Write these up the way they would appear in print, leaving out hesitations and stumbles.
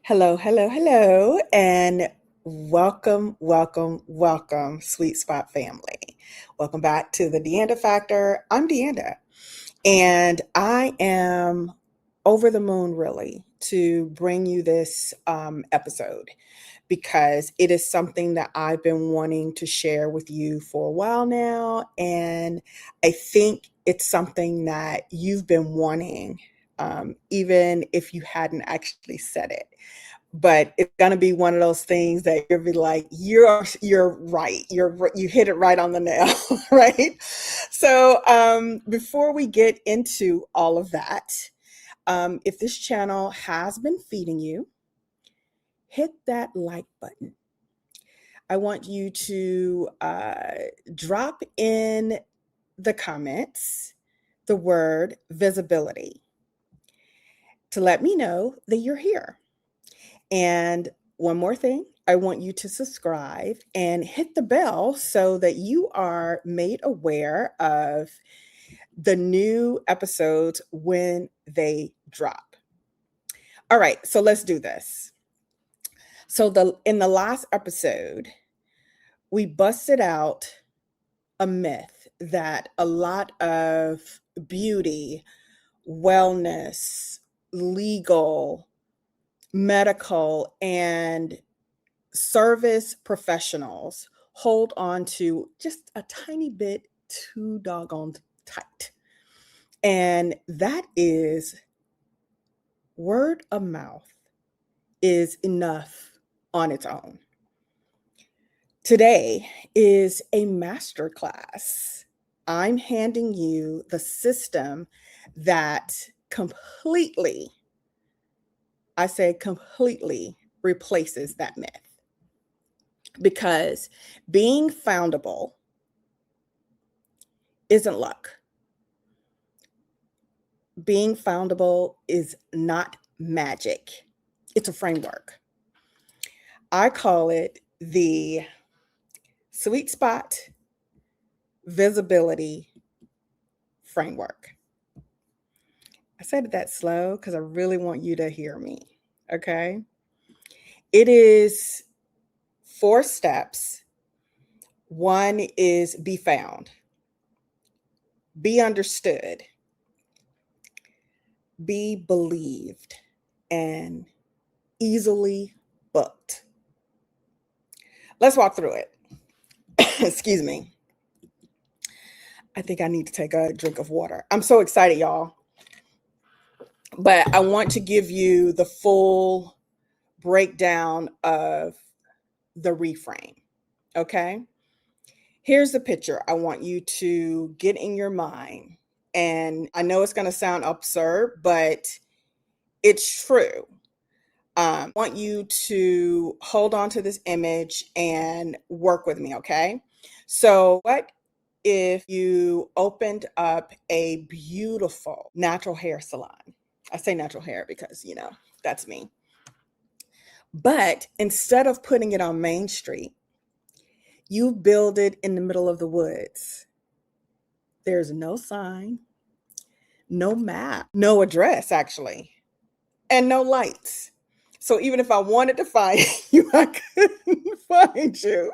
Hello, hello, hello, and welcome, welcome, welcome, Sweet Spot family. Welcome back to the Deanda Factor. I'm Deanda, and I am over the moon really to bring you this episode because it is something that I've been wanting to share with you for a while now, and I think it's something that you've been wanting, even if you hadn't actually said it, but it's gonna be one of those things that you'll be like, you're right. You hit it right on the nail, right? So before we get into all of that, if this channel has been feeding you, hit that like button. I want you to drop in the comments the word visibility to let me know that you're here. And one more thing, I want you to subscribe and hit the bell so that you are made aware of the new episodes when they drop. All right, so let's do this. So in the last episode, we busted out a myth that a lot of beauty, wellness, legal, medical, and service professionals hold on to just a tiny bit too doggone tight. And that is word of mouth is enough on its own. Today is a masterclass. I'm handing you the system that completely, I say completely, replaces that myth. Because being foundable isn't luck. Being foundable is not magic. It's a framework. I call it the Sweet Spot Visibility Framework. I said it that slow because I really want you to hear me, okay? It is 4 steps. One is be found, be understood, be believed, and easily booked. Let's walk through it. Excuse me. I think I need to take a drink of water. I'm so excited, y'all. But I want to give you the full breakdown of the reframe. Okay. Here's the picture I want you to get in your mind. And I know it's going to sound absurd, but it's true. I want you to hold on to this image and work with me, okay? So what if you opened up a beautiful natural hair salon? I say natural hair because, that's me. But instead of putting it on Main Street, you build it in the middle of the woods. There's no sign, no map, no address, actually, and no lights. So even if I wanted to find you, I couldn't find you,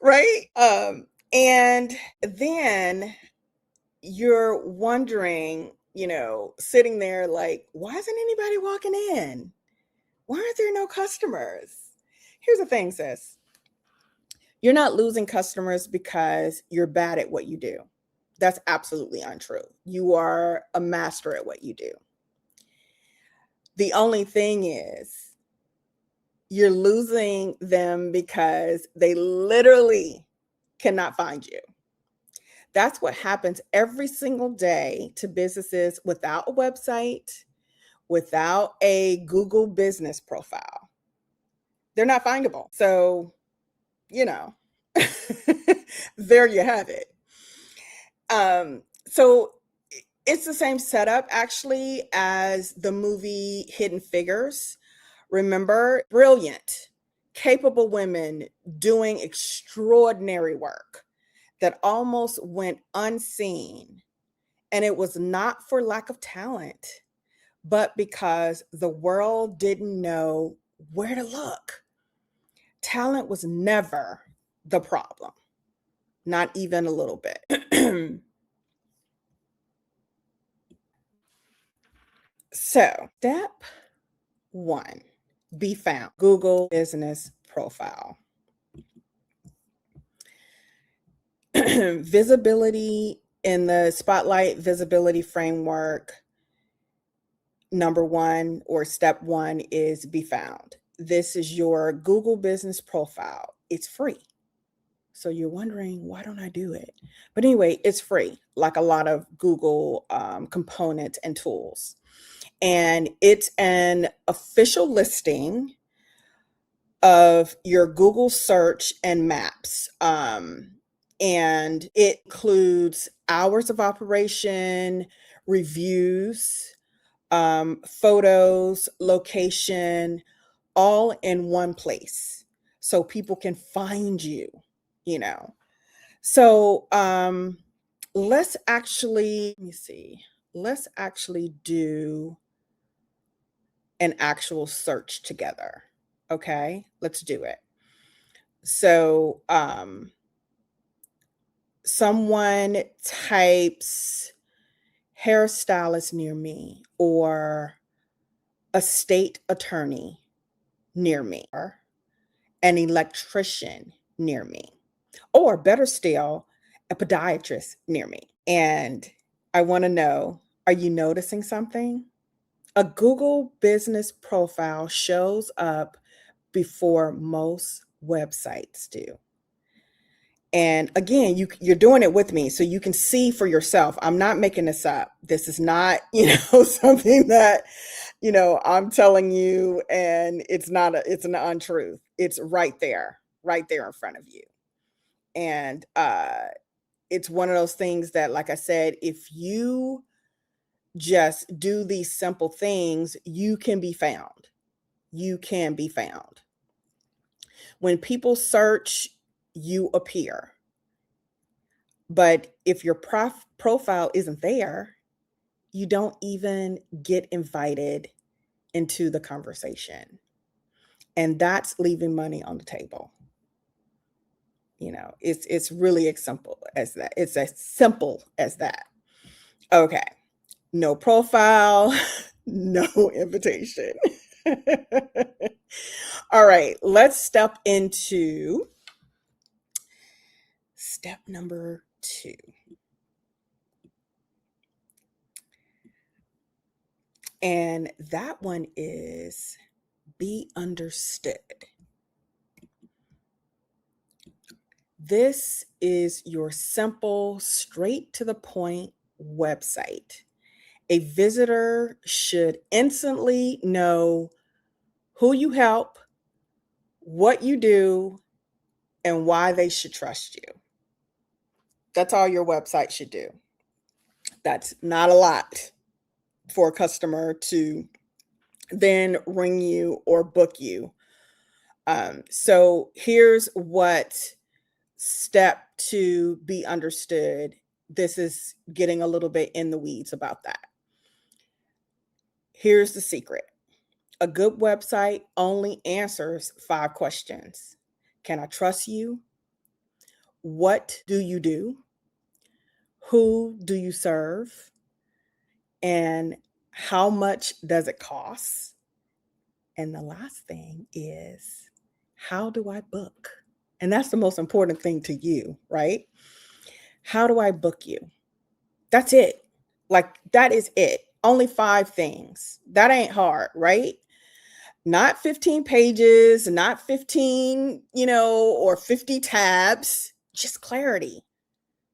right? And then you're wondering, sitting there like, why isn't anybody walking in? Why aren't there no customers? Here's the thing, sis. You're not losing customers because you're bad at what you do. That's absolutely untrue. You are a master at what you do. The only thing is, you're losing them because they literally cannot find you. That's what happens every single day to businesses without a website, without a Google business profile. They're not findable. So, there you have it. So it's the same setup actually as the movie Hidden Figures. Remember, brilliant, capable women doing extraordinary work that almost went unseen. And it was not for lack of talent, but because the world didn't know where to look. Talent was never the problem, not even a little bit. So, step one, be found. Google business profile. Visibility in the Spotlight visibility framework. Number one, or step one, is be found. This is your Google business profile. It's free. So you're wondering, why don't I do it? But anyway, it's free, like a lot of Google components and tools. And it's an official listing of your Google search and maps. And it includes hours of operation, reviews, photos, location, all in one place. So people can find you, you know. So let's actually, let me see, let's actually do an actual search together. Okay, let's do it. So someone types hairstylist near me, or a state attorney near me, or an electrician near me, or better still, a podiatrist near me. And I want to know, are you noticing something? A Google business profile shows up before most websites do. And again, you're doing it with me, so you can see for yourself. I'm not making this up. This is not, something that, I'm telling you, and it's an untruth. It's right there in front of you. And it's one of those things that, like I said, if you just do these simple things, you can be found. You can be found. When people search, you appear. But if your profile isn't there, you don't even get invited into the conversation. And that's leaving money on the table. It's really as simple as that. It's as simple as that. Okay. No profile, no invitation. All right, let's step into step number 2. And that one is be understood. This is your simple, straight to the point website. A visitor should instantly know who you help, what you do, and why they should trust you. That's all your website should do. That's not a lot for a customer to then ring you or book you. So here's what step 2, be understood. This is getting a little bit in the weeds about that. Here's the secret. A good website only answers 5 questions. Can I trust you? What do you do? Who do you serve? And how much does it cost? And the last thing is, how do I book? And that's the most important thing to you, right? How do I book you? That's it. Like, that is it. Only 5 things. That ain't hard, right? Not 15 pages, not 15, or 50 tabs, just clarity.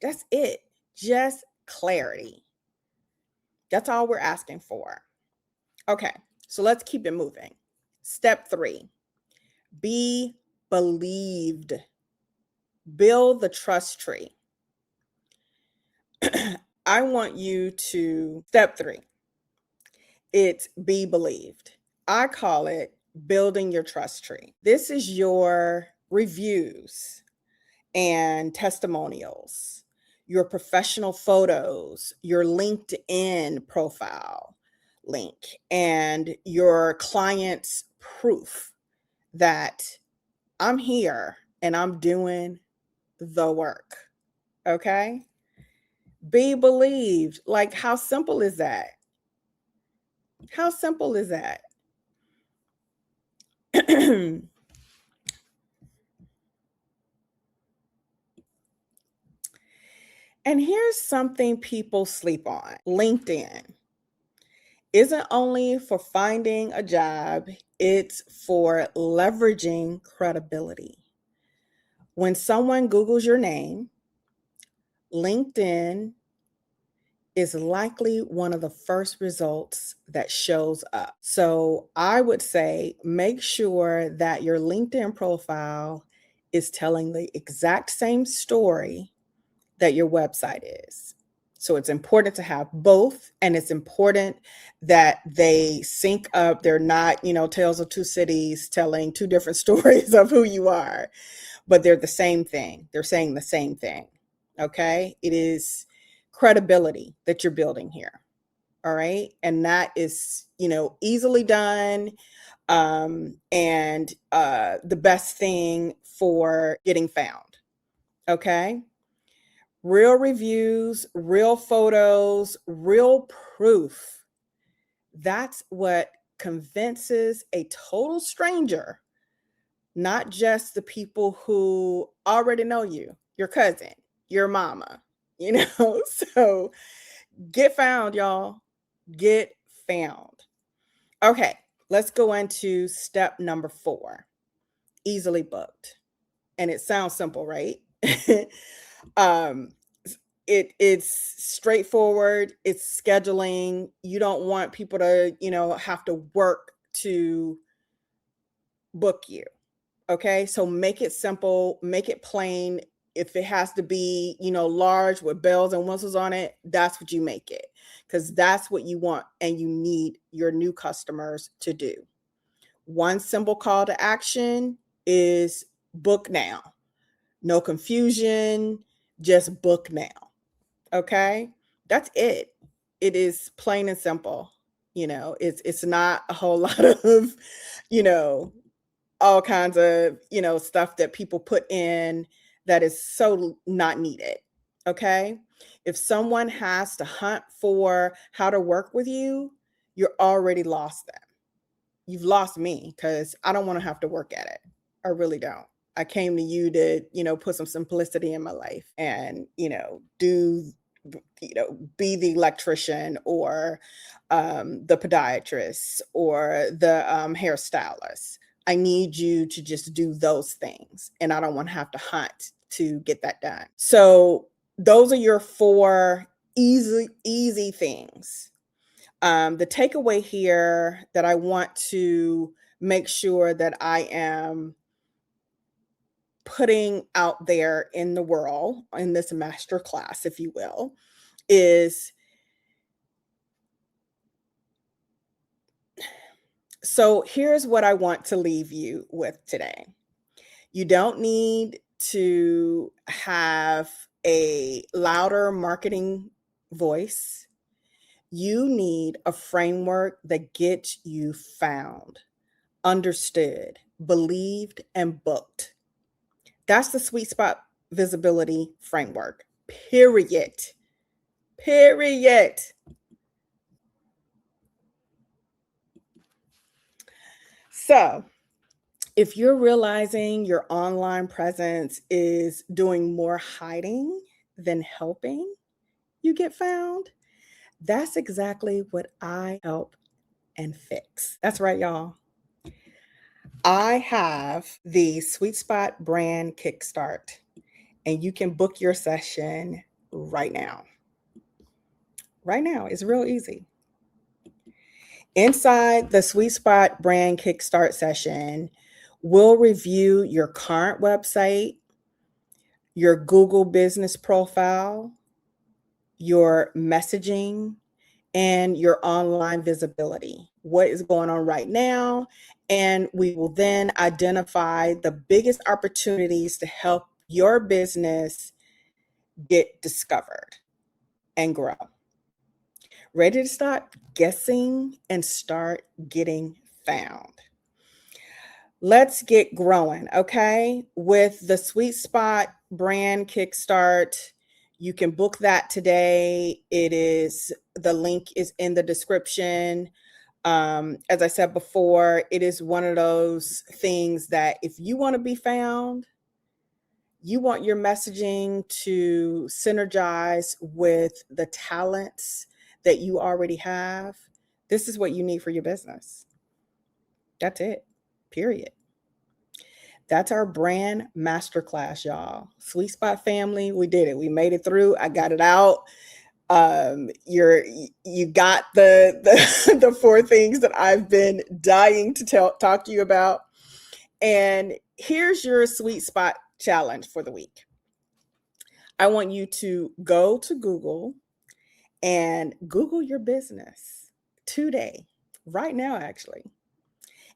That's it. Just clarity. That's all we're asking for. Okay, so let's keep it moving. Step 3, be believed. Build the trust tree. I want you to, step 3, it's be believed. I call it building your trust tree. This is your reviews and testimonials, your professional photos, your LinkedIn profile, link and your client's proof that I'm here and I'm doing the work. Okay. Be believed. Like, how simple is that? How simple is that? And here's something people sleep on. LinkedIn isn't only for finding a job, it's for leveraging credibility. When someone Googles your name, LinkedIn is likely one of the first results that shows up. So I would say make sure that your LinkedIn profile is telling the exact same story that your website is. So it's important to have both, and it's important that they sync up. They're not, tales of two cities telling two different stories of who you are, but they're the same thing. They're saying the same thing. Okay. It is credibility that you're building here. All right. And that is, easily done. And the best thing for getting found. Okay. Real reviews, real photos, real proof. That's what convinces a total stranger, not just the people who already know you, your cousin, your mama, So get found, y'all. Get found. Okay, let's go into step number 4, easily booked. And it sounds simple, right? um, it's straightforward. It's scheduling. You don't want people to, have to work to book you. Okay. So make it simple, make it plain. If it has to be, large with bells and whistles on it, that's what you make it, because that's what you want and you need your new customers to do. One simple call to action is book now. No confusion, just book now. Okay. That's it. It is plain and simple. It's not a whole lot of, you know, all kinds of, stuff that people put in that is so not needed. Okay. If someone has to hunt for how to work with you, you're already lost them. You've lost me because I don't want to have to work at it. I really don't. I came to you to, put some simplicity in my life and, be the electrician or the podiatrist or the hairstylist. I need you to just do those things. And I don't want to have to hunt to get that done. So those are your 4 easy things. The takeaway here that I want to make sure that I am putting out there in the world, in this master class, if you will, is so here's what I want to leave you with today. You don't need to have a louder marketing voice. You need a framework that gets you found, understood, believed, and booked. That's the SweetSpot visibility framework. Period. Period. So, if you're realizing your online presence is doing more hiding than helping you get found, that's exactly what I help and fix. That's right, y'all. I have the SweetSpot Brand Kickstart, and you can book your session right now. Right now, it's real easy. Inside the SweetSpot Brand Kickstart session, we'll review your current website, your Google business profile, your messaging, and your online visibility. What is going on right now? And we will then identify the biggest opportunities to help your business get discovered and grow. Ready to stop guessing and start getting found. Let's get growing, okay? With the SweetSpot Brand Kickstart, you can book that today. The link is in the description. As I said before, it is one of those things that if you want to be found, you want your messaging to synergize with the talents that you already have. This is what you need for your business. That's it, period. That's our brand masterclass, y'all. SweetSpot family, we did it. We made it through. I got it out. You got the four things that I've been dying to talk to you about. And here's your SweetSpot challenge for the week. I want you to go to Google and Google your business today, right now, actually.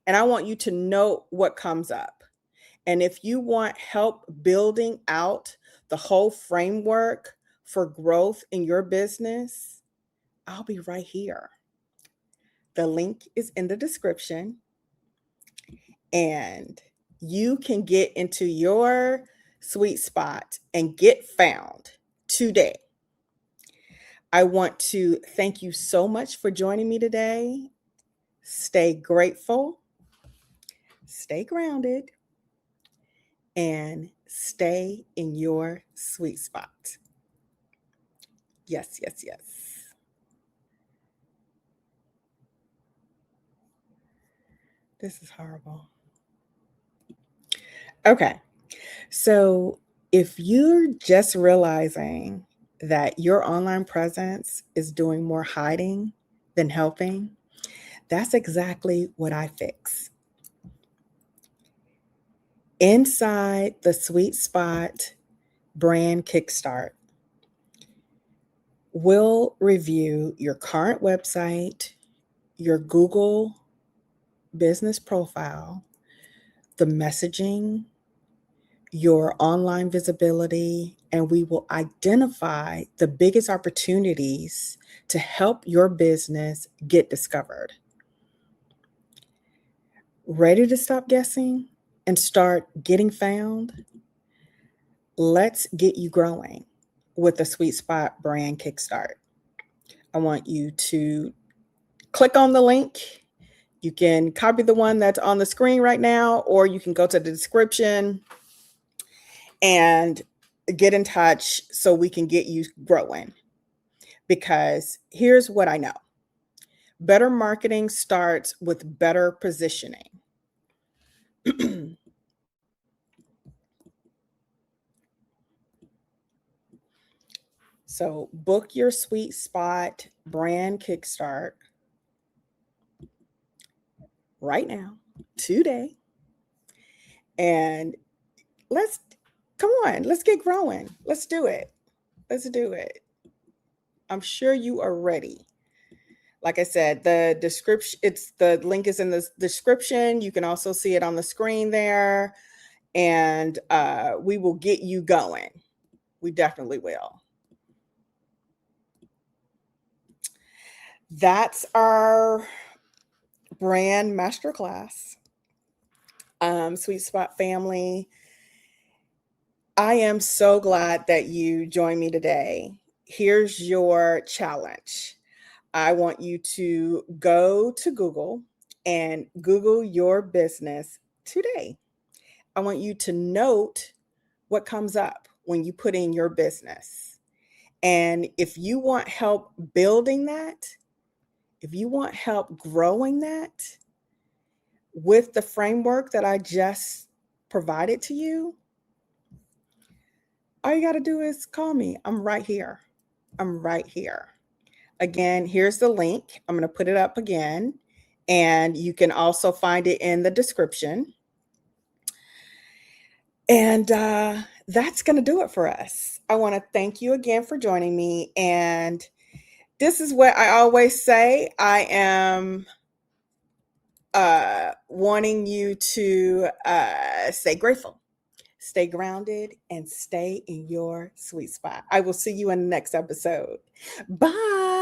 And I want you to note what comes up. And if you want help building out the whole framework for growth in your business, I'll be right here. The link is in the description, and you can get into your sweet spot and get found today. I want to thank you so much for joining me today. Stay grateful, stay grounded, and stay in your sweet spot. Yes, yes, yes. This is horrible. Okay, so if you're just realizing that your online presence is doing more hiding than helping, that's exactly what I fix. Inside the SweetSpot Brand Kickstart, we'll review your current website, your Google business profile, the messaging, your online visibility, and we will identify the biggest opportunities to help your business get discovered. Ready to stop guessing and start getting found? Let's get you growing with the SweetSpot Brand Kickstart. I want you to click on the link. You can copy the one that's on the screen right now, or you can go to the description and get in touch so we can get you growing. Because here's what I know. Better marketing starts with better positioning. So book your SweetSpot Brand Kickstart right now, today. And come on, let's get growing. Let's do it. Let's do it. I'm sure you are ready. Like I said, the link is in the description. You can also see it on the screen there. And we will get you going. We definitely will. That's our brand masterclass. SweetSpot family, I am so glad that you joined me today. Here's your challenge. I want you to go to Google and Google your business today. I want you to note what comes up when you put in your business. And if you want help building that, if you want help growing that with the framework that I just provided to you, all you got to do is call me. I'm right here. I'm right here. Again, here's the link. I'm going to put it up again, and you can also find it in the description. And that's going to do it for us. I want to thank you again for joining me. And this is what I always say. I am wanting you to stay grateful, stay grounded, and stay in your sweet spot. I will see you in the next episode. Bye.